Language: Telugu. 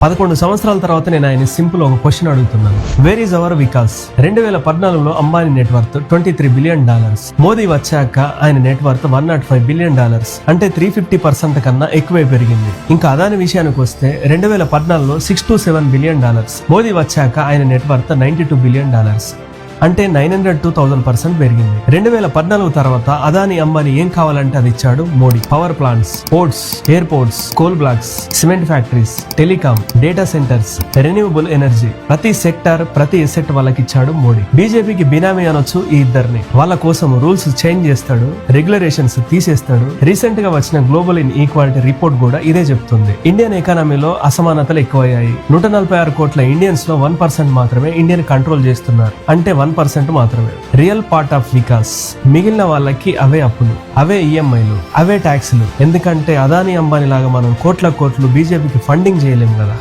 11 సంవత్సరాల తర్వాత నేను ఆయన సింపుల్ ఒక క్వశ్చన్ అడుగుతున్నాను. Where is our vikas? 2014లో అంబానీ నెట్వర్త్ $23 బిలియన్. మోదీ వచ్చాక ఆయన నెట్వర్త్ $105 బిలియన్, అంటే 350% కన్నా ఎక్కువే పెరిగింది. ఇంకా అదాని విషయానికి వస్తే 2014లో $6 to 7 బిలియన్. మోదీ వచ్చాక ఆయన నెట్వర్త్ $92 బిలియన్, అంటే 900 to 1000% పెరిగింది. 2014 తర్వాత అదాని అంబానీ ఏం కావాలంటే అది ఇచ్చాడు Modi. Power plants, ports, airports, coal blocks, cement factories, telecom, data centres, renewable energy, ప్రతి సెక్టార్ ప్రతి ఎసెట్ వాళ్ళకి ఇచ్చాడు మోడీ. బీజేపీకి బినామీ అనొచ్చు ఈ ఇద్దరిని. వాళ్ళ కోసం రూల్స్ చేంజ్ చేస్తాడు, రెగ్యులేషన్స్ తీసేస్తాడు. రీసెంట్ గా వచ్చిన గ్లోబల్ ఇన్ ఈక్వాలిటీ రిపోర్ట్ కూడా ఇదే చెప్తుంది. ఇండియన్ ఎకానమీలో అసమానతలు ఎక్కువయ్యాయి. 146 కోట్ల ఇండియన్స్ లో 1% మాత్రమే ఇండియన్ కంట్రోల్ చేస్తున్నారు, అంటే 1% మాత్రమే. Real part of Vikas. మిగిలిన వాళ్ళకి అవే అప్పులు, అవే ఈఎంఐలు, అవే ట్యాక్స్లు. ఎందుకంటే అదాని అంబానీ లాగా మనం కోట్ల కోట్లు బీజేపీకి ఫండింగ్ చేయలేము కదా.